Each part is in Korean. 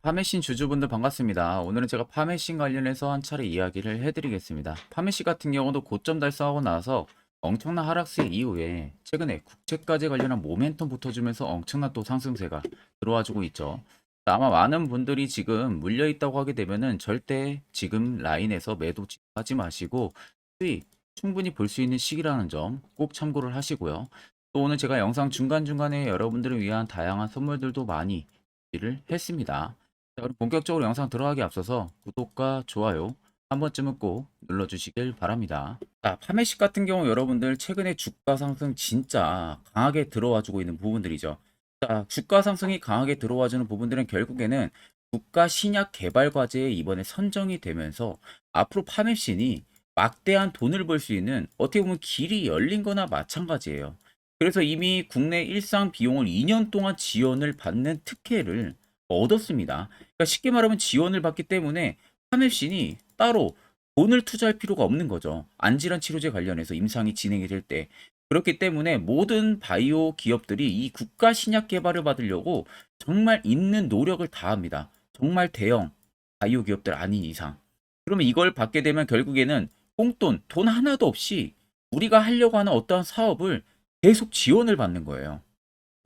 파메신 주주분들 반갑습니다. 오늘은 제가 파메신 관련해서 한 차례 이야기를 해드리겠습니다. 파메신 같은 경우도 고점 달성하고 나서 엄청난 하락세 이후에 최근에 국채까지 관련한 모멘텀 붙어주면서 엄청난 또 상승세가 들어와주고 있죠. 아마 많은 분들이 지금 물려있다고 하게 되면은 절대 지금 라인에서 매도 하지 마시고 수익 충분히 볼 수 있는 시기라는 점 꼭 참고를 하시고요. 또 오늘 제가 영상 중간중간에 여러분들을 위한 다양한 선물들도 많이 준비를 했습니다. 자, 그럼 본격적으로 영상 들어가기 앞서서 구독과 좋아요 한 번쯤은 꼭 눌러주시길 바랍니다. 자, 파메식 같은 경우 여러분들 최근에 주가 상승 진짜 강하게 들어와주고 있는 부분들이죠. 자, 주가 상승이 강하게 들어와주는 부분들은 결국에는 국가 신약 개발 과제에 이번에 선정이 되면서 앞으로 파메신이 막대한 돈을 벌 수 있는 어떻게 보면 길이 열린 거나 마찬가지예요. 그래서 이미 국내 일상 비용을 2년 동안 지원을 받는 특혜를 얻었습니다. 그러니까 쉽게 말하면 지원을 받기 때문에 파맵신이 따로 돈을 투자할 필요가 없는 거죠. 안질환 치료제 관련해서 임상이 진행이 될 때. 그렇기 때문에 모든 바이오 기업들이 이 국가 신약 개발을 받으려고 정말 있는 노력을 다합니다. 정말 대형 바이오 기업들 아닌 이상. 그러면 이걸 받게 되면 결국에는 꽁돈, 돈 하나도 없이 우리가 하려고 하는 어떠한 사업을 계속 지원을 받는 거예요.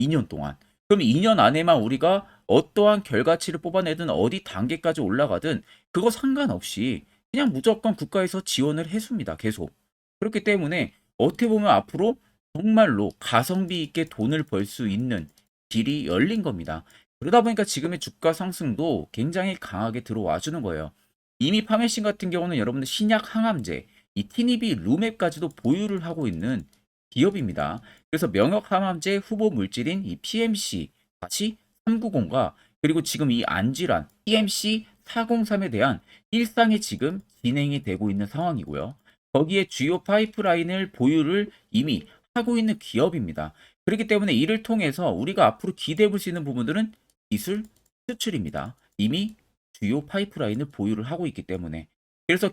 2년 동안. 그럼 2년 안에만 우리가 어떠한 결과치를 뽑아내든 어디 단계까지 올라가든 그거 상관없이 그냥 무조건 국가에서 지원을 해줍니다. 계속. 그렇기 때문에 어떻게 보면 앞으로 정말로 가성비 있게 돈을 벌 수 있는 길이 열린 겁니다. 그러다 보니까 지금의 주가 상승도 굉장히 강하게 들어와 주는 거예요. 이미 파메신 같은 경우는 여러분들 신약 항암제, 이 티니비 루맵까지도 보유를 하고 있는 기업입니다. 그래서 명역 항암제 후보 물질인 이 PMC-390과 그리고 지금 이 안질환 PMC-403에 대한 일상이 지금 진행이 되고 있는 상황이고요. 거기에 주요 파이프라인을 보유를 이미 하고 있는 기업입니다. 그렇기 때문에 이를 통해서 우리가 앞으로 기대해 볼 수 있는 부분들은 기술 수출입니다. 이미 주요 파이프라인을 보유를 하고 있기 때문에 그래서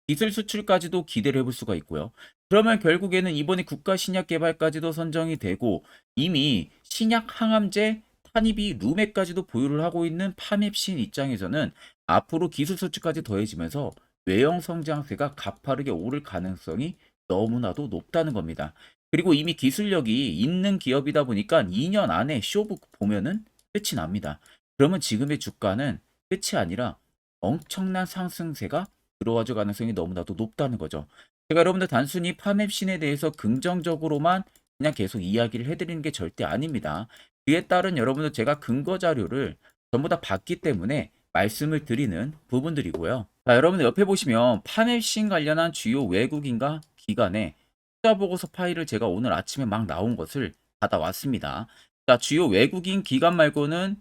기술 수출까지도 기대를 해볼 수가 있고요. 그러면 결국에는 이번에 국가 신약 개발까지도 선정이 되고 이미 신약 항암제 타니비 루메까지도 보유를 하고 있는 파맵신 입장에서는 앞으로 기술 수출까지 더해지면서 외형 성장세가 가파르게 오를 가능성이 너무나도 높다는 겁니다. 그리고 이미 기술력이 있는 기업이다 보니까 2년 안에 쇼부 보면은 끝이 납니다. 그러면 지금의 주가는 끝이 아니라 엄청난 상승세가 들어와줄 가능성이 너무나도 높다는 거죠. 제가 여러분들 단순히 파맵신에 대해서 긍정적으로만 그냥 계속 이야기를 해드리는 게 절대 아닙니다. 그에 따른 여러분들 제가 근거 자료를 전부 다 봤기 때문에 말씀을 드리는 부분들이고요. 자, 여러분들 옆에 보시면 파맵신 관련한 주요 외국인과 기관의 투자 보고서 파일을 제가 오늘 아침에 막 나온 것을 받아왔습니다. 자, 주요 외국인 기관 말고는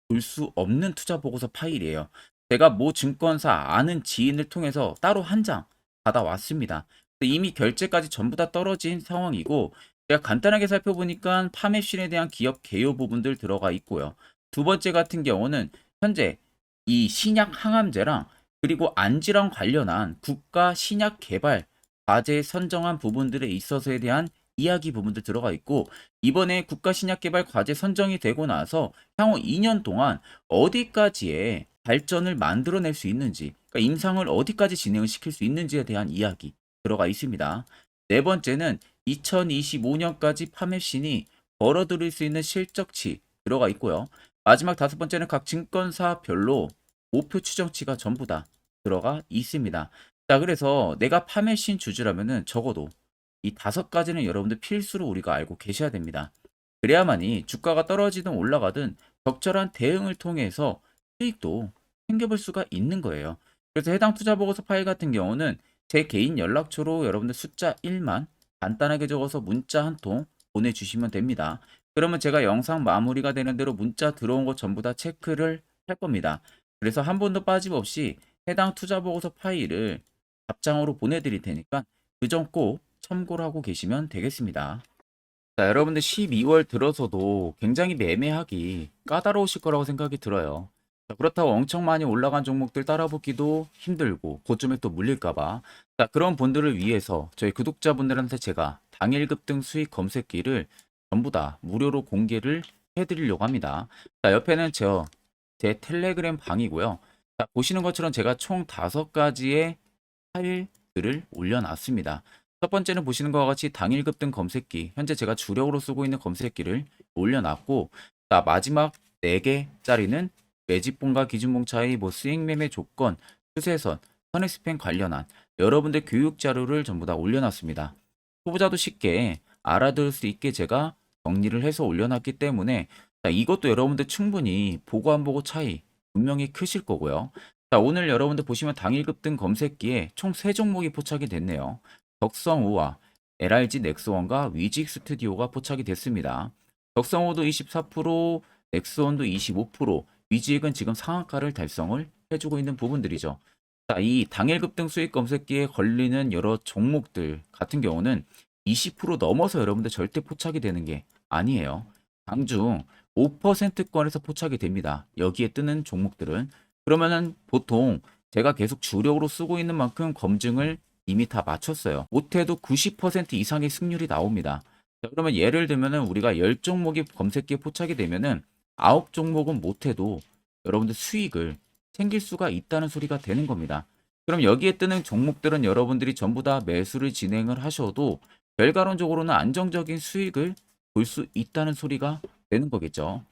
볼 수 없는 투자 보고서 파일이에요. 제가 모 증권사 아는 지인을 통해서 따로 한 장 받아왔습니다. 이미 결제까지 전부 다 떨어진 상황이고 제가 간단하게 살펴보니까 파맵신에 대한 기업 개요 부분들 들어가 있고요. 두 번째 같은 경우는 현재 이 신약 항암제랑 그리고 안질환 관련한 국가 신약 개발 과제 선정한 부분들에 있어서에 대한 이야기 부분도 들어가 있고 이번에 국가 신약 개발 과제 선정이 되고 나서 향후 2년 동안 어디까지의 발전을 만들어낼 수 있는지, 그러니까 임상을 어디까지 진행을 시킬 수 있는지에 대한 이야기 들어가 있습니다. 네 번째는 2025년까지 파맵신이 벌어들일 수 있는 실적치 들어가 있고요. 마지막 다섯 번째는 각 증권사별로 목표 추정치가 전부 다 들어가 있습니다. 자, 그래서 내가 파멜신 주주라면은 적어도 이 다섯 가지는 여러분들 필수로 우리가 알고 계셔야 됩니다. 그래야만이 주가가 떨어지든 올라가든 적절한 대응을 통해서 수익도 챙겨볼 수가 있는 거예요. 그래서 해당 투자 보고서 파일 같은 경우는 제 개인 연락처로 여러분들 숫자 1만 간단하게 적어서 문자 한 통 보내주시면 됩니다. 그러면 제가 영상 마무리가 되는 대로 문자 들어온 거 전부 다 체크를 할 겁니다. 그래서 한 번도 빠짐없이 해당 투자 보고서 파일을 답장으로 보내드릴 테니까 그 점 꼭 참고를 하고 계시면 되겠습니다. 자, 여러분들 12월 들어서도 굉장히 매매하기 까다로우실 거라고 생각이 들어요. 자, 그렇다고 엄청 많이 올라간 종목들 따라붙기도 힘들고 고점에 또 물릴까봐. 자, 그런 분들을 위해서 저희 구독자분들한테 제가 당일 급등 수익 검색기를 전부 다 무료로 공개를 해드리려고 합니다. 자, 옆에는 제 텔레그램 방이고요. 자, 보시는 것처럼 제가 총 5가지의 파일들을 올려놨습니다. 첫 번째는 보시는 것과 같이 당일 급등 검색기, 현재 제가 주력으로 쓰고 있는 검색기를 올려놨고, 자, 마지막 4개짜리는 매집봉과 기준봉 차이, 뭐 수익 매매 조건, 추세선, 선익스팬 관련한 여러분들 교육 자료를 전부 다 올려놨습니다. 초보자도 쉽게 알아들을 수 있게 제가 정리를 해서 올려놨기 때문에, 자, 이것도 여러분들 충분히 보고 안 보고 차이 분명히 크실 거고요. 자, 오늘 여러분들 보시면 당일 급등 검색기에 총 3종목이 포착이 됐네요. 덕성우와 LRG 넥스원과 위직 스튜디오가 포착이 됐습니다. 덕성우도 24%, 넥스원도 25%, 위직은 지금 상한가를 달성을 해주고 있는 부분들이죠. 자, 이 당일 급등 수익 검색기에 걸리는 여러 종목들 같은 경우는 20% 넘어서 여러분들 절대 포착이 되는 게 아니에요. 당중 5%권에서 포착이 됩니다. 여기에 뜨는 종목들은. 그러면은 보통 제가 계속 주력으로 쓰고 있는 만큼 검증을 이미 다 마쳤어요. 못해도 90% 이상의 승률이 나옵니다. 자, 그러면 예를 들면은 우리가 10종목이 검색기에 포착이 되면은 9종목은 못해도 여러분들 수익을 챙길 수가 있다는 소리가 되는 겁니다. 그럼 여기에 뜨는 종목들은 여러분들이 전부 다 매수를 진행을 하셔도 결과론적으로는 안정적인 수익을 볼 수 있다는 소리가 되는 거겠죠.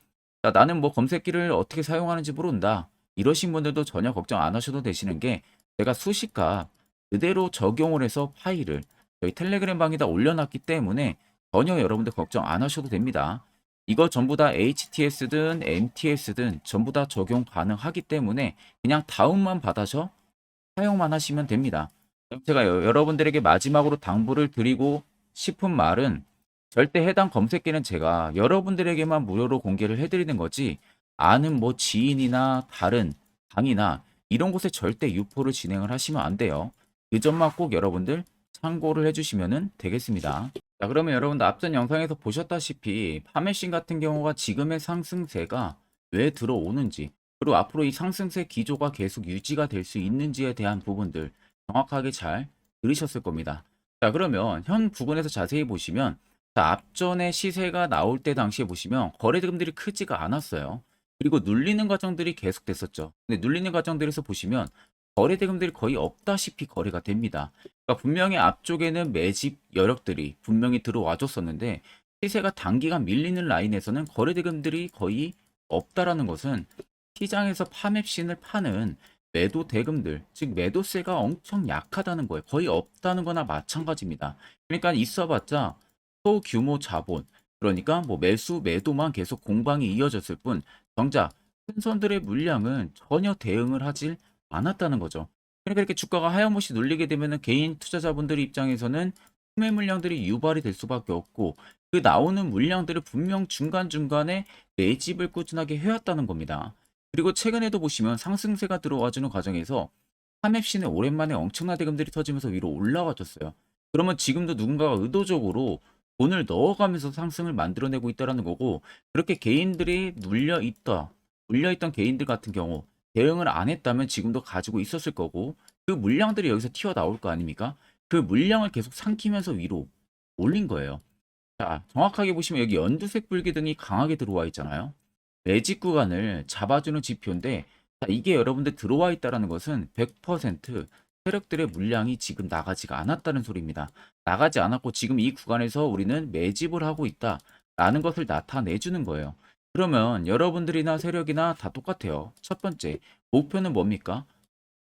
자, 나는 뭐 검색기를 어떻게 사용하는지 모른다. 이러신 분들도 전혀 걱정 안 하셔도 되시는 게, 제가 수식값 그대로 적용을 해서 파일을 저희 텔레그램 방에다 올려놨기 때문에 전혀 여러분들 걱정 안 하셔도 됩니다. 이거 전부 다 HTS든 MTS든 전부 다 적용 가능하기 때문에 그냥 다운만 받아서 사용만 하시면 됩니다. 제가 여러분들에게 마지막으로 당부를 드리고 싶은 말은, 절대 해당 검색기는 제가 여러분들에게만 무료로 공개를 해드리는 거지, 아는 뭐 지인이나 다른 방이나 이런 곳에 절대 유포를 진행을 하시면 안 돼요. 그 점만 꼭 여러분들 참고를 해주시면 되겠습니다. 자, 그러면 여러분들 앞전 영상에서 보셨다시피 파메신 같은 경우가 지금의 상승세가 왜 들어오는지, 그리고 앞으로 이 상승세 기조가 계속 유지가 될 수 있는지에 대한 부분들 정확하게 잘 들으셨을 겁니다. 자, 그러면 현 부분에서 자세히 보시면, 자, 앞전에 시세가 나올 때 당시에 보시면 거래대금들이 크지가 않았어요. 그리고 눌리는 과정들이 계속됐었죠. 근데 눌리는 과정들에서 보시면 거래대금들이 거의 없다시피 거래가 됩니다. 그러니까 분명히 앞쪽에는 매집 여력들이 분명히 들어와 줬었는데, 시세가 단기간 밀리는 라인에서는 거래대금들이 거의 없다라는 것은 시장에서 파맵신을 파는 매도 대금들, 즉 매도세가 엄청 약하다는 거예요. 거의 없다는 거나 마찬가지입니다. 그러니까 있어봤자 소규모 자본, 그러니까 뭐 매수 매도만 계속 공방이 이어졌을 뿐, 정작 큰 손들의 물량은 전혀 대응을 하질 않았다는 거죠. 그러니까 이렇게 주가가 하염없이 눌리게 되면은 개인 투자자분들 입장에서는 투매 물량들이 유발이 될 수밖에 없고, 그 나오는 물량들을 분명 중간중간에 매집을 꾸준하게 해왔다는 겁니다. 그리고 최근에도 보시면 상승세가 들어와주는 과정에서 하맵시는 오랜만에 엄청난 대금들이 터지면서 위로 올라와 줬어요. 그러면 지금도 누군가가 의도적으로 돈을 넣어가면서 상승을 만들어내고 있다는 거고, 그렇게 개인들이 눌려있던 개인들 같은 경우 대응을 안 했다면 지금도 가지고 있었을 거고, 그 물량들이 여기서 튀어나올 거 아닙니까? 그 물량을 계속 삼키면서 위로 올린 거예요. 자, 정확하게 보시면 여기 연두색 불기둥이 강하게 들어와 있잖아요. 매직 구간을 잡아주는 지표인데, 자, 이게 여러분들 들어와 있다는 것은 100% 세력들의 물량이 지금 나가지가 않았다는 소리입니다. 나가지 않았고 지금 이 구간에서 우리는 매집을 하고 있다라는 것을 나타내주는 거예요. 그러면 여러분들이나 세력이나 다 똑같아요. 첫 번째, 목표는 뭡니까?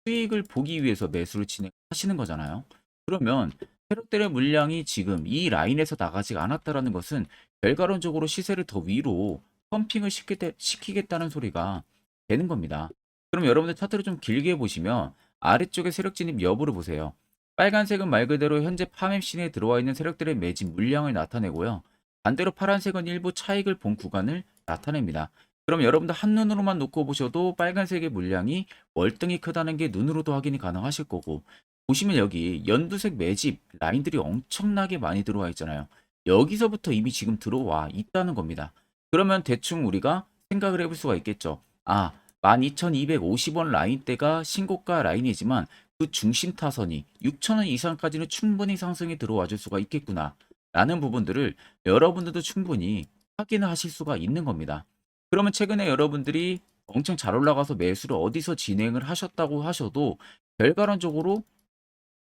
수익을 보기 위해서 매수를 진행하시는 거잖아요. 그러면 세력들의 물량이 지금 이 라인에서 나가지 않았다라는 것은 결과론적으로 시세를 더 위로 펌핑을 시키겠다는 소리가 되는 겁니다. 그럼 여러분들 차트를 좀 길게 보시면 아래쪽에 세력 진입 여부를 보세요. 빨간색은 말 그대로 현재 파맵 씬에 들어와 있는 세력들의 매집 물량을 나타내고요. 반대로 파란색은 일부 차익을 본 구간을 나타냅니다. 그럼 여러분들 한눈으로만 놓고 보셔도 빨간색의 물량이 월등히 크다는 게 눈으로도 확인이 가능하실 거고, 보시면 여기 연두색 매집 라인들이 엄청나게 많이 들어와 있잖아요. 여기서부터 이미 지금 들어와 있다는 겁니다. 그러면 대충 우리가 생각을 해볼 수가 있겠죠. 아, 12,250원 라인대가 신고가 라인이지만 그 중심 타선이 6,000원 이상까지는 충분히 상승이 들어와 줄 수가 있겠구나 라는 부분들을 여러분들도 충분히 확인을 하실 수가 있는 겁니다. 그러면 최근에 여러분들이 엄청 잘 올라가서 매수를 어디서 진행을 하셨다고 하셔도 결과론적으로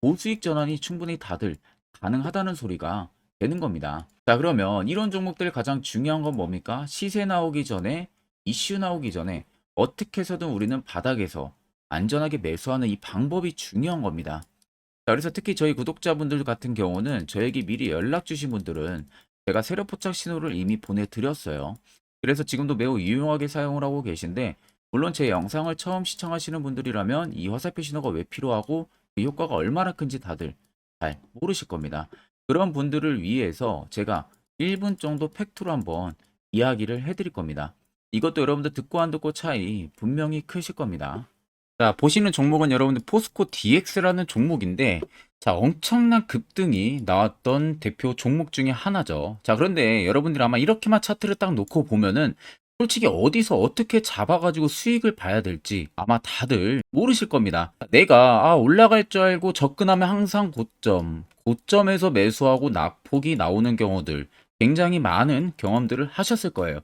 고수익 전환이 충분히 다들 가능하다는 소리가 되는 겁니다. 자, 그러면 이런 종목들 가장 중요한 건 뭡니까? 시세 나오기 전에, 이슈 나오기 전에 어떻게 해서든 우리는 바닥에서 안전하게 매수하는 이 방법이 중요한 겁니다. 자, 그래서 특히 저희 구독자분들 같은 경우는 저에게 미리 연락 주신 분들은 제가 세력 포착 신호를 이미 보내드렸어요. 그래서 지금도 매우 유용하게 사용을 하고 계신데, 물론 제 영상을 처음 시청하시는 분들이라면 이 화살표 신호가 왜 필요하고 그 효과가 얼마나 큰지 다들 잘 모르실 겁니다. 그런 분들을 위해서 제가 1분 정도 팩트로 한번 이야기를 해드릴 겁니다. 이것도 여러분들 듣고 안 듣고 차이 분명히 크실 겁니다. 자, 보시는 종목은 여러분들 포스코 DX라는 종목인데, 자, 엄청난 급등이 나왔던 대표 종목 중에 하나죠. 자, 그런데 여러분들이 아마 이렇게만 차트를 딱 놓고 보면은 솔직히 어디서 어떻게 잡아가지고 수익을 봐야 될지 아마 다들 모르실 겁니다. 내가 올라갈 줄 알고 접근하면 항상 고점에서 매수하고 낙폭이 나오는 경우들 굉장히 많은 경험들을 하셨을 거예요.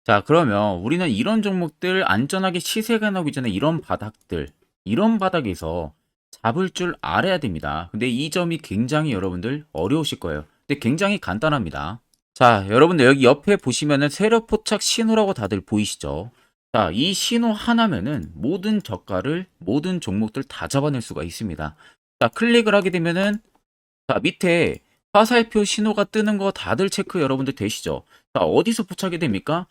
자, 그러면 우리는 이런 종목들 안전하게 시세가 나오기 전에 이런 바닥에서 잡을 줄 알아야 됩니다. 근데 이 점이 굉장히 여러분들 어려우실 거예요. 근데 굉장히 간단합니다. 자, 여러분들 여기 옆에 보시면은 세력 포착 신호라고 다들 보이시죠? 자, 이 신호 하나면은 모든 저가를, 모든 종목들 다 잡아낼 수가 있습니다. 자, 클릭을 하게 되면은 자, 밑에 화살표 신호가 뜨는 거 다들 체크 여러분들 되시죠? 자, 어디서 포착이 됩니까?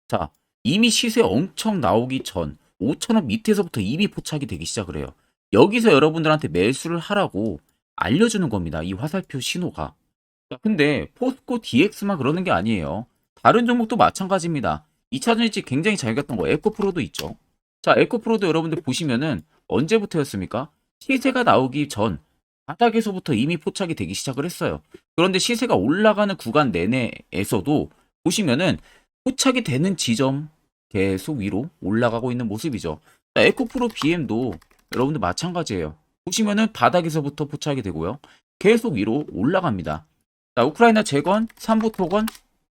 자, 이미 시세 엄청 나오기 전 5,000원 밑에서부터 이미 포착이 되기 시작을 해요. 여기서 여러분들한테 매수를 하라고 알려주는 겁니다. 이 화살표 신호가. 자, 근데 포스코 DX만 그러는 게 아니에요. 다른 종목도 마찬가지입니다. 2차전 일찍 굉장히 잘 갔던 거 에코프로도 있죠. 자, 에코프로도 여러분들 보시면은 언제부터였습니까? 시세가 나오기 전 바닥에서부터 이미 포착이 되기 시작을 했어요. 그런데 시세가 올라가는 구간 내내에서도 보시면은 포착이 되는 지점 계속 위로 올라가고 있는 모습이죠. 자, 에코프로 BM도 여러분들 마찬가지예요. 보시면은 바닥에서부터 포착이 되고요. 계속 위로 올라갑니다. 자, 우크라이나 재건, 삼부 토건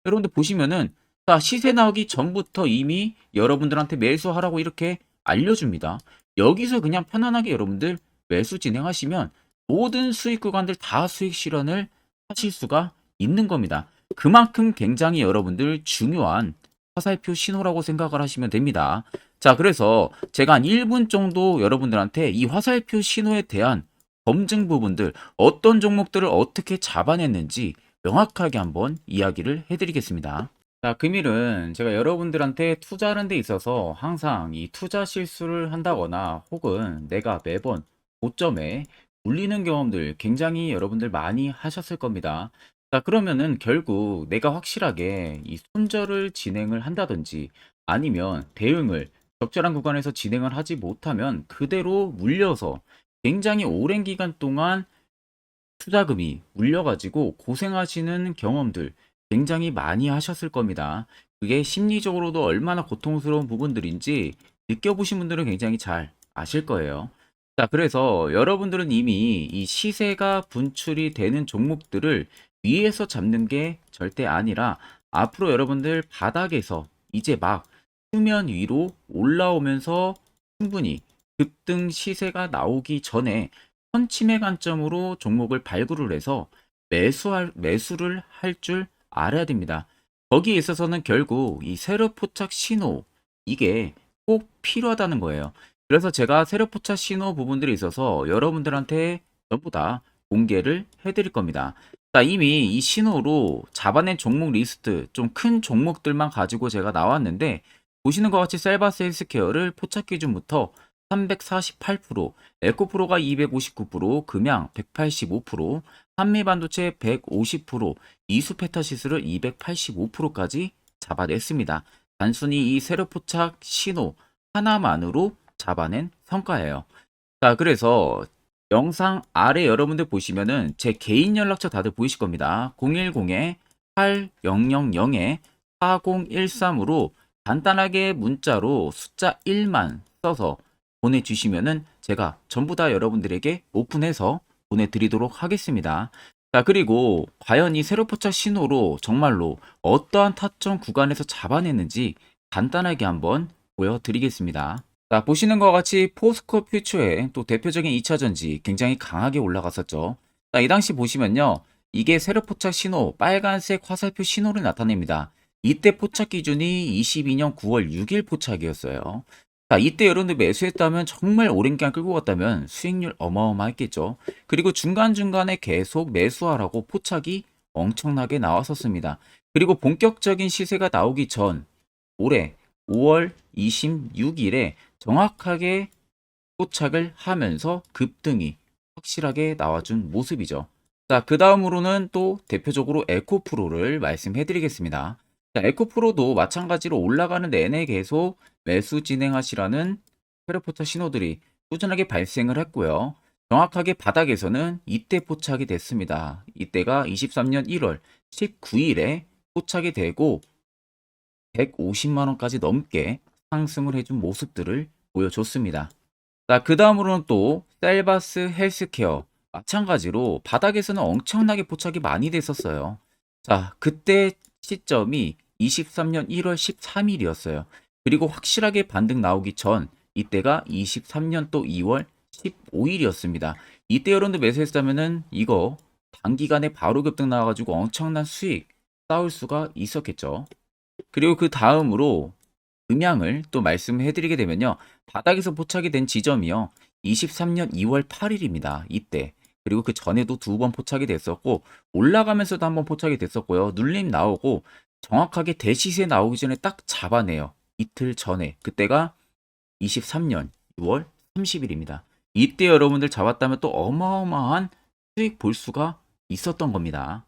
여러분들 보시면은 자, 시세 나오기 전부터 이미 여러분들한테 매수하라고 이렇게 알려줍니다. 여기서 그냥 편안하게 여러분들 매수 진행하시면 모든 수익 구간들 다 수익 실현을 하실 수가 있는 겁니다. 그만큼 굉장히 여러분들 중요한 화살표 신호라고 생각을 하시면 됩니다. 자, 그래서 제가 한 1분 정도 여러분들한테 이 화살표 신호에 대한 검증 부분들, 어떤 종목들을 어떻게 잡아냈는지 명확하게 한번 이야기를 해드리겠습니다. 자, 금일은 제가 여러분들한테 투자하는 데 있어서 항상 이 투자 실수를 한다거나 혹은 내가 매번 고점에 물리는 경험들 굉장히 여러분들 많이 하셨을 겁니다. 자, 그러면은 결국 내가 확실하게 이 손절을 진행을 한다든지 아니면 대응을 적절한 구간에서 진행을 하지 못하면 그대로 물려서 굉장히 오랜 기간 동안 투자금이 물려가지고 고생하시는 경험들 굉장히 많이 하셨을 겁니다. 그게 심리적으로도 얼마나 고통스러운 부분들인지 느껴보신 분들은 굉장히 잘 아실 거예요. 자, 그래서 여러분들은 이미 이 시세가 분출이 되는 종목들을 위에서 잡는 게 절대 아니라 앞으로 여러분들 바닥에서 이제 막 수면 위로 올라오면서 충분히 급등 시세가 나오기 전에 선침의 관점으로 종목을 발굴을 해서 매수를 할 줄 알아야 됩니다. 거기에 있어서는 결국 이 세력 포착 신호 이게 꼭 필요하다는 거예요. 그래서 제가 세력 포착 신호 부분들이 있어서 여러분들한테 전부 다 공개를 해드릴 겁니다. 자, 이미 이 신호로 잡아낸 종목 리스트 좀 큰 종목들만 가지고 제가 나왔는데 보시는 것 같이 셀바스 헬스케어를 포착 기준부터 348%, 에코프로가 259%, 금양 185%, 한미반도체 150%, 이수페타시스를 285%까지 잡아냈습니다. 단순히 이 세력포착 신호 하나만으로 잡아낸 성과예요. 자, 그래서 영상 아래 여러분들 보시면은 제 개인 연락처 다들 보이실 겁니다. 010-8000-4013으로 간단하게 문자로 숫자 1만 써서 보내주시면은 제가 전부 다 여러분들에게 오픈해서 보내드리도록 하겠습니다. 자, 그리고 과연 이 세로포착 신호로 정말로 어떠한 타점 구간에서 잡아냈는지 간단하게 한번 보여드리겠습니다. 자, 보시는 것과 같이 포스코 퓨처의 또 대표적인 2차전지 굉장히 강하게 올라갔었죠. 자, 이 당시 보시면요. 이게 세력 포착 신호, 빨간색 화살표 신호를 나타냅니다. 이때 포착 기준이 22년 9월 6일 포착이었어요. 자, 이때 여러분들 매수했다면 정말 오랜 기간 끌고 갔다면 수익률 어마어마했겠죠. 그리고 중간중간에 계속 매수하라고 포착이 엄청나게 나왔었습니다. 그리고 본격적인 시세가 나오기 전 올해 5월 26일에 정확하게 포착을 하면서 급등이 확실하게 나와준 모습이죠. 자, 그 다음으로는 또 대표적으로 에코프로를 말씀해 드리겠습니다. 자, 에코프로도 마찬가지로 올라가는 내내 계속 매수 진행하시라는 페르포터 신호들이 꾸준하게 발생을 했고요. 정확하게 바닥에서는 이때 포착이 됐습니다. 이때가 23년 1월 19일에 포착이 되고 150만 원까지 넘게 상승을 해준 모습들을 보여줬습니다. 자, 그 다음으로는 또 셀바스 헬스케어 마찬가지로 바닥에서는 엄청나게 포착이 많이 됐었어요. 자, 그때 시점이 23년 1월 13일이었어요. 그리고 확실하게 반등 나오기 전 이때가 23년 또 2월 15일이었습니다. 이때 여러분들 매수했다면은 이거 단기간에 바로 급등 나와가지고 엄청난 수익 쌓을 수가 있었겠죠. 그리고 그 다음으로 음향을 또 말씀해 드리게 되면요. 바닥에서 포착이 된 지점이요. 23년 2월 8일입니다. 이때. 그리고 그 전에도 두 번 포착이 됐었고 올라가면서도 한번 포착이 됐었고요. 눌림 나오고 정확하게 대시세 나오기 전에 딱 잡아내요. 이틀 전에. 그때가 23년 6월 30일입니다. 이때 여러분들 잡았다면 또 어마어마한 수익 볼 수가 있었던 겁니다.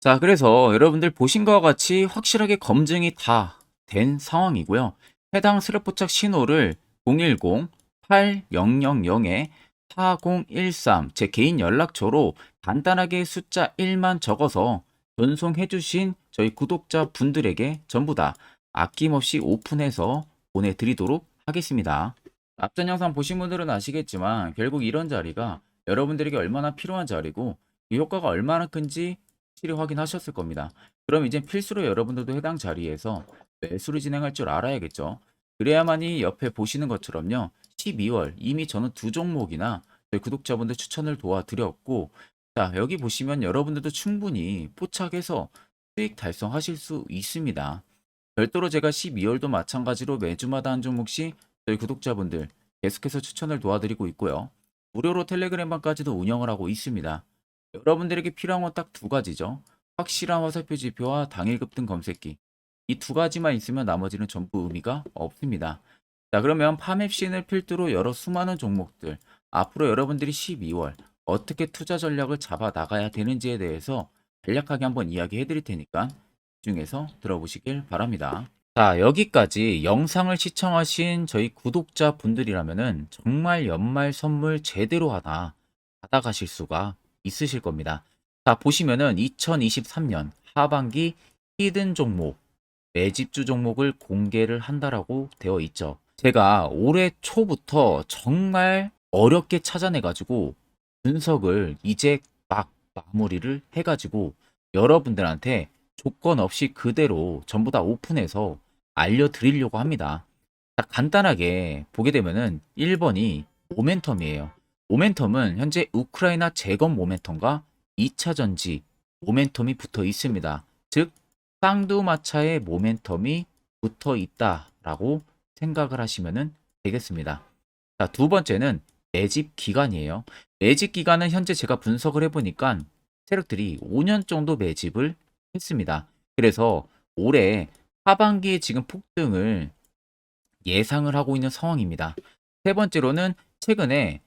자, 그래서 여러분들 보신 것과 같이 확실하게 검증이 다 된 상황이고요. 해당 스랩포착 신호를 010-8000-4013 제 개인 연락처로 간단하게 숫자 1만 적어서 전송해 주신 저희 구독자 분들에게 전부 다 아낌없이 오픈해서 보내드리도록 하겠습니다. 앞전 영상 보신 분들은 아시겠지만 결국 이런 자리가 여러분들에게 얼마나 필요한 자리고 이 효과가 얼마나 큰지 확실히 확인하셨을 겁니다. 그럼 이제 필수로 여러분들도 해당 자리에서 매수를 진행할 줄 알아야겠죠. 그래야만이 옆에 보시는 것처럼요. 12월 이미 저는 두 종목이나 저희 구독자분들 추천을 도와드렸고 자, 여기 보시면 여러분들도 충분히 포착해서 수익 달성하실 수 있습니다. 별도로 제가 12월도 마찬가지로 매주마다 한 종목씩 저희 구독자분들 계속해서 추천을 도와드리고 있고요. 무료로 텔레그램방까지도 운영을 하고 있습니다. 여러분들에게 필요한 건 딱 두 가지죠. 확실한 화살표 지표와 당일 급등 검색기. 이 두 가지만 있으면 나머지는 전부 의미가 없습니다. 자, 그러면 파맵신을 필두로 여러 수많은 종목들, 앞으로 여러분들이 12월 어떻게 투자 전략을 잡아 나가야 되는지에 대해서 간략하게 한번 이야기해 드릴 테니까 집중해서 들어보시길 바랍니다. 자, 여기까지 영상을 시청하신 저희 구독자 분들이라면은 정말 연말 선물 제대로 하나 받아가실 수가 있으실 겁니다. 자, 보시면은 2023년 하반기 히든 종목, 매집주 종목을 공개를 한다라고 되어 있죠. 제가 올해 초부터 정말 어렵게 찾아내가지고 분석을 이제 막 마무리를 해가지고 여러분들한테 조건 없이 그대로 전부 다 오픈해서 알려드리려고 합니다. 자, 간단하게 보게 되면은 1번이 모멘텀이에요. 모멘텀은 현재 우크라이나 재건 모멘텀과 2차 전지 모멘텀이 붙어 있습니다. 즉 쌍두마차의 모멘텀이 붙어 있다라고 생각을 하시면 되겠습니다. 자, 두 번째는 매집 기간이에요. 매집 기간은 현재 제가 분석을 해보니까 세력들이 5년 정도 매집을 했습니다. 그래서 올해 하반기에 지금 폭등을 예상을 하고 있는 상황입니다. 세 번째로는 최근에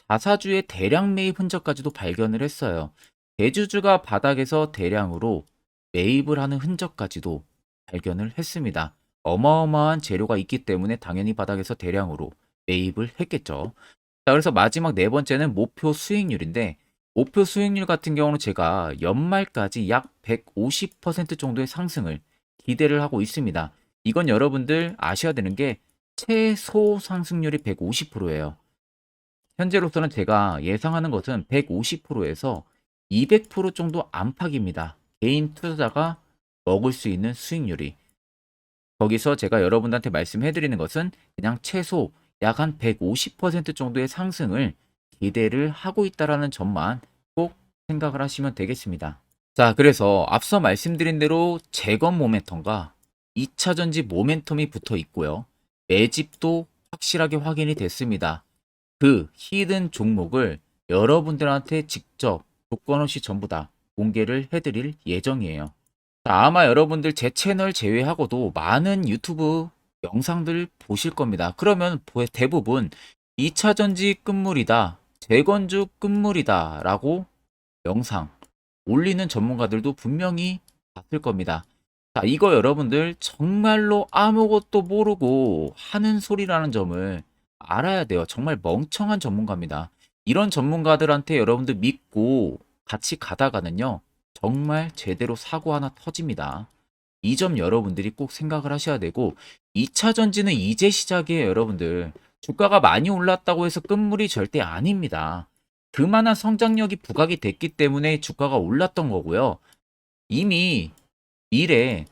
자사주의 대량 매입 흔적까지도 발견을 했어요. 대주주가 바닥에서 대량으로 매입을 하는 흔적까지도 발견을 했습니다. 어마어마한 재료가 있기 때문에 당연히 바닥에서 대량으로 매입을 했겠죠. 자, 그래서 마지막 네 번째는 목표 수익률인데 목표 수익률 같은 경우는 제가 연말까지 약 150% 정도의 상승을 기대를 하고 있습니다. 이건 여러분들 아셔야 되는 게 최소 상승률이 150%예요. 현재로서는 제가 예상하는 것은 150%에서 200% 정도 안팎입니다. 개인 투자자가 먹을 수 있는 수익률이. 거기서 제가 여러분들한테 말씀해 드리는 것은 그냥 최소 약 한 150% 정도의 상승을 기대를 하고 있다라는 점만 꼭 생각을 하시면 되겠습니다. 자, 그래서 앞서 말씀드린 대로 재건 모멘텀과 2차 전지 모멘텀이 붙어 있고요. 매집도 확실하게 확인이 됐습니다. 그 히든 종목을 여러분들한테 직접 조건 없이 전부 다 공개를 해드릴 예정이에요. 자, 아마 여러분들 제 채널 제외하고도 많은 유튜브 영상들 보실 겁니다. 그러면 대부분 2차 전지 끝물이다, 재건주 끝물이다 라고 영상 올리는 전문가들도 분명히 봤을 겁니다. 자, 이거 여러분들 정말로 아무것도 모르고 하는 소리라는 점을 알아야 돼요. 정말 멍청한 전문가입니다. 이런 전문가들한테 여러분들 믿고 같이 가다가는요, 정말 제대로 사고 하나 터집니다. 이 점 여러분들이 꼭 생각을 하셔야 되고, 2차 전지는 이제 시작이에요, 여러분들. 주가가 많이 올랐다고 해서 끝물이 절대 아닙니다. 그만한 성장력이 부각이 됐기 때문에 주가가 올랐던 거고요. 이미 미래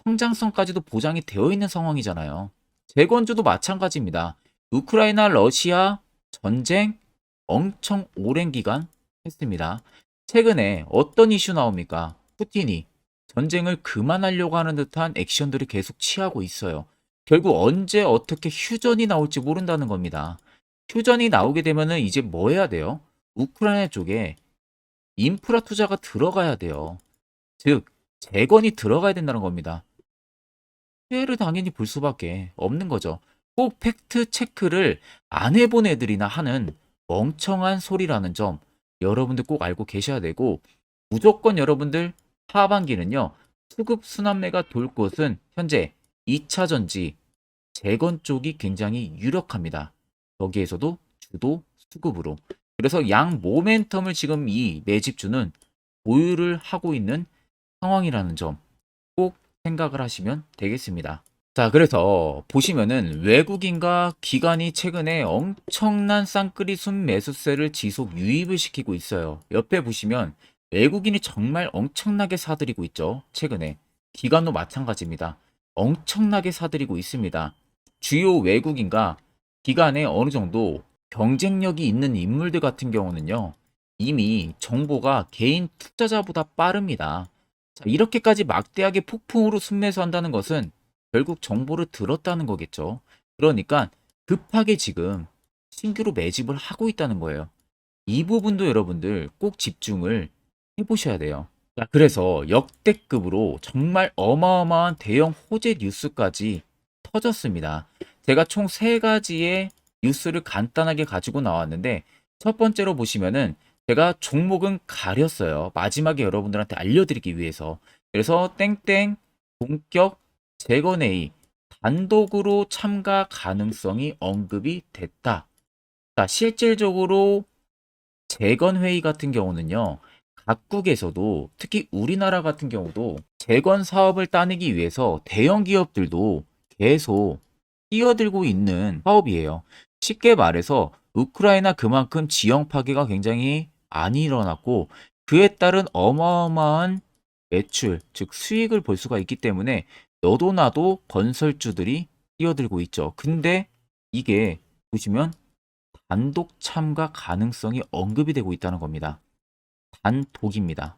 성장성까지도 보장이 되어 있는 상황이잖아요. 재건주도 마찬가지입니다. 우크라이나 러시아 전쟁 엄청 오랜 기간 했습니다. 최근에 어떤 이슈 나옵니까? 푸틴이 전쟁을 그만하려고 하는 듯한 액션들을 계속 취하고 있어요. 결국 언제 어떻게 휴전이 나올지 모른다는 겁니다. 휴전이 나오게 되면은 이제 뭐 해야 돼요? 우크라이나 쪽에 인프라 투자가 들어가야 돼요. 즉, 재건이 들어가야 된다는 겁니다. 피해를 당연히 볼 수밖에 없는 거죠. 꼭 팩트 체크를 안 해본 애들이나 하는 멍청한 소리라는 점 여러분들 꼭 알고 계셔야 되고, 무조건 여러분들 하반기는요, 수급 순환매가 돌 곳은 현재 2차 전지, 재건 쪽이 굉장히 유력합니다. 거기에서도 주도 수급으로. 그래서 양 모멘텀을 지금 이 매집주는 보유를 하고 있는 상황이라는 점 꼭 생각을 하시면 되겠습니다. 자, 그래서 보시면은 외국인과 기관이 최근에 엄청난 쌍끌이 순매수세를 지속 유입을 시키고 있어요. 옆에 보시면 외국인이 정말 엄청나게 사들이고 있죠. 최근에. 기관도 마찬가지입니다. 엄청나게 사들이고 있습니다. 주요 외국인과 기관에 어느 정도 경쟁력이 있는 인물들 같은 경우는요, 이미 정보가 개인 투자자보다 빠릅니다. 자, 이렇게까지 막대하게 폭풍으로 순매수한다는 것은 결국 정보를 들었다는 거겠죠. 그러니까 급하게 지금 신규로 매집을 하고 있다는 거예요. 이 부분도 여러분들 꼭 집중을 해보셔야 돼요. 자, 그래서 역대급으로 정말 어마어마한 대형 호재 뉴스까지 터졌습니다. 제가 총 3가지의 뉴스를 간단하게 가지고 나왔는데, 첫 번째로 보시면은 제가 종목은 가렸어요. 마지막에 여러분들한테 알려드리기 위해서. 그래서 땡땡 본격 재건회의 단독으로 참가 가능성이 언급이 됐다. 자, 실질적으로 재건회의 같은 경우는요, 각국에서도 특히 우리나라 같은 경우도 재건 사업을 따내기 위해서 대형 기업들도 계속 뛰어들고 있는 사업이에요. 쉽게 말해서 우크라이나 그만큼 지형 파괴가 굉장히 많이 일어났고, 그에 따른 어마어마한 매출, 즉 수익을 볼 수가 있기 때문에 너도 나도 건설주들이 뛰어들고 있죠. 근데 이게 보시면 단독 참가 가능성이 언급이 되고 있다는 겁니다. 단독입니다.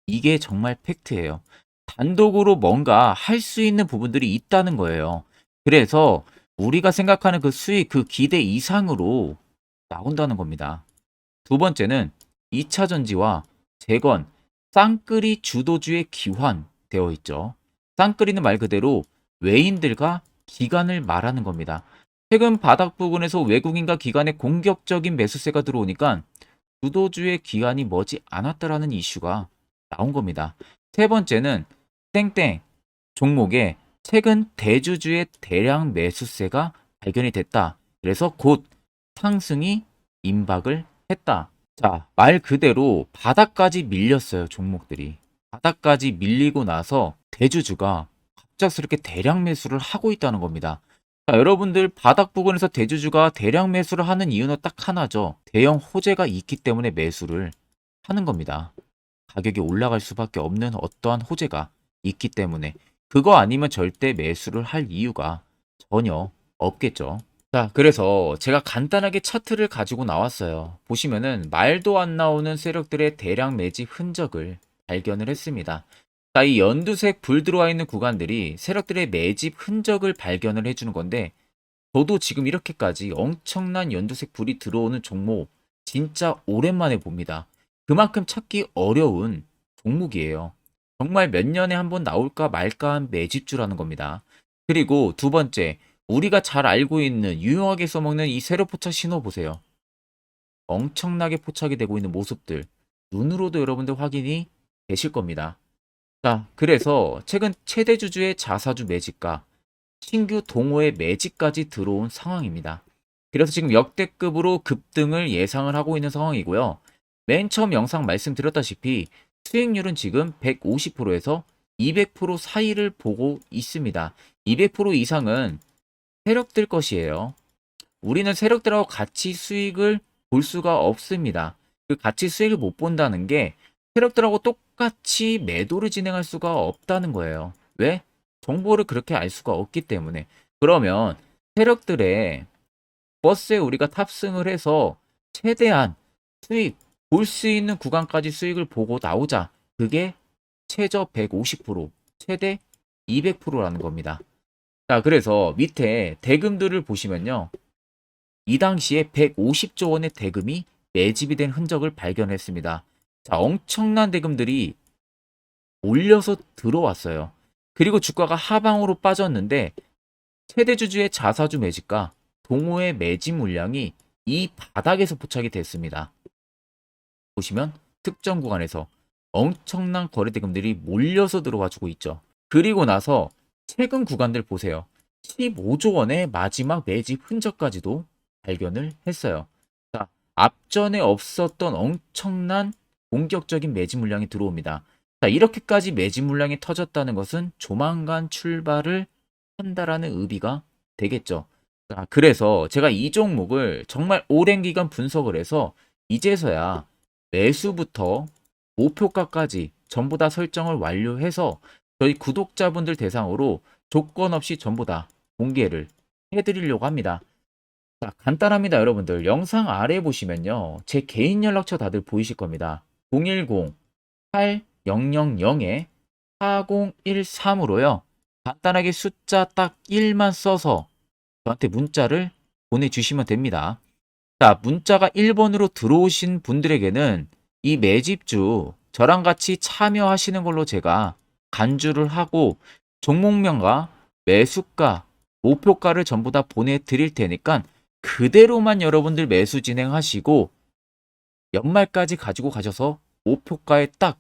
이게 정말 팩트예요. 단독으로 뭔가 할 수 있는 부분들이 있다는 거예요. 그래서 우리가 생각하는 그 수익, 그 기대 이상으로 나온다는 겁니다. 두 번째는 2차 전지와 재건, 쌍끌이 주도주의 기환되어 있죠. 쌍끌이는 말 그대로 외인들과 기관을 말하는 겁니다. 최근 바닥 부근에서 외국인과 기관의 공격적인 매수세가 들어오니까 주도주의 기관이 머지 않았다라는 이슈가 나온 겁니다. 세 번째는 땡땡 종목에 최근 대주주의 대량 매수세가 발견이 됐다. 그래서 곧 상승이 임박을 했다. 자, 말 그대로 바닥까지 밀렸어요, 종목들이. 바닥까지 밀리고 나서 대주주가 갑작스럽게 대량 매수를 하고 있다는 겁니다. 자, 여러분들 바닥 부근에서 대주주가 대량 매수를 하는 이유는 딱 하나죠. 대형 호재가 있기 때문에 매수를 하는 겁니다. 가격이 올라갈 수밖에 없는 어떠한 호재가 있기 때문에. 그거 아니면 절대 매수를 할 이유가 전혀 없겠죠. 자, 그래서 제가 간단하게 차트를 가지고 나왔어요. 보시면은 말도 안 나오는 세력들의 대량 매집 흔적을 발견을 했습니다. 자, 이 연두색 불 들어와 있는 구간들이 세력들의 매집 흔적을 발견을 해주는 건데, 저도 지금 이렇게까지 엄청난 연두색 불이 들어오는 종목 진짜 오랜만에 봅니다. 그만큼 찾기 어려운 종목이에요. 정말 몇 년에 한 번 나올까 말까 한 매집주라는 겁니다. 그리고 두 번째, 우리가 잘 알고 있는 유용하게 써먹는 이 세로 포착 신호 보세요. 엄청나게 포착이 되고 있는 모습들 눈으로도 여러분들 확인이 되실 겁니다. 자, 그래서 최근 최대 주주의 자사주 매집과 신규 동호회 매집까지 들어온 상황입니다. 그래서 지금 역대급으로 급등을 예상을 하고 있는 상황이고요. 맨 처음 영상 말씀드렸다시피 수익률은 지금 150%에서 200% 사이를 보고 있습니다. 200% 이상은 세력들 것이에요. 우리는 세력들하고 같이 수익을 볼 수가 없습니다. 그 같이 수익을 못 본다는 게 세력들하고 똑같이 매도를 진행할 수가 없다는 거예요. 왜? 정보를 그렇게 알 수가 없기 때문에. 그러면 세력들의 버스에 우리가 탑승을 해서 최대한 수익 볼 수 있는 구간까지 수익을 보고 나오자. 그게 최저 150%, 최대 200%라는 겁니다. 자, 그래서 밑에 대금들을 보시면요. 이 당시에 150조 원의 대금이 매집이 된 흔적을 발견했습니다. 자, 엄청난 대금들이 올려서 들어왔어요. 그리고 주가가 하방으로 빠졌는데 최대 주주의 자사주 매집과 동호회 매집 물량이 이 바닥에서 포착이 됐습니다. 보시면 특정 구간에서 엄청난 거래 대금들이 몰려서 들어와 주고 있죠. 그리고 나서 최근 구간들 보세요. 15조 원의 마지막 매집 흔적까지도 발견을 했어요. 자, 앞전에 없었던 엄청난 공격적인 매집 물량이 들어옵니다. 자, 이렇게까지 매집 물량이 터졌다는 것은 조만간 출발을 한다라는 의미가 되겠죠. 자, 그래서 제가 이 종목을 정말 오랜 기간 분석을 해서 이제서야 매수부터 목표가까지 전부 다 설정을 완료해서 저희 구독자분들 대상으로 조건 없이 전부 다 공개를 해드리려고 합니다. 자, 간단합니다, 여러분들. 영상 아래 보시면요. 제 개인 연락처 다들 보이실 겁니다. 010-8013-4013으로요. 간단하게 숫자 딱 1만 써서 저한테 문자를 보내주시면 됩니다. 자, 문자가 1번으로 들어오신 분들에게는 이 매집주 저랑 같이 참여하시는 걸로 제가 간주를 하고 종목명과 매수가, 목표가를 전부 다 보내드릴 테니까 그대로만 여러분들 매수 진행하시고 연말까지 가지고 가셔서 목표가에 딱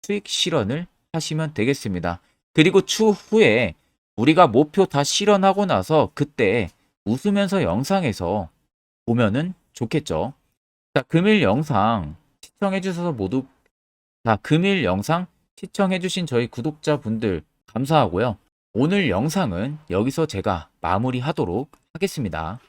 수익 실현을 하시면 되겠습니다. 그리고 추후에 우리가 목표 다 실현하고 나서 그때 웃으면서 영상에서 보면은 좋겠죠. 자, 금일 영상 시청해 주셔서 모두 금일 영상 시청해 주신 저희 구독자분들 감사하고요. 오늘 영상은 여기서 제가 마무리하도록 하겠습니다.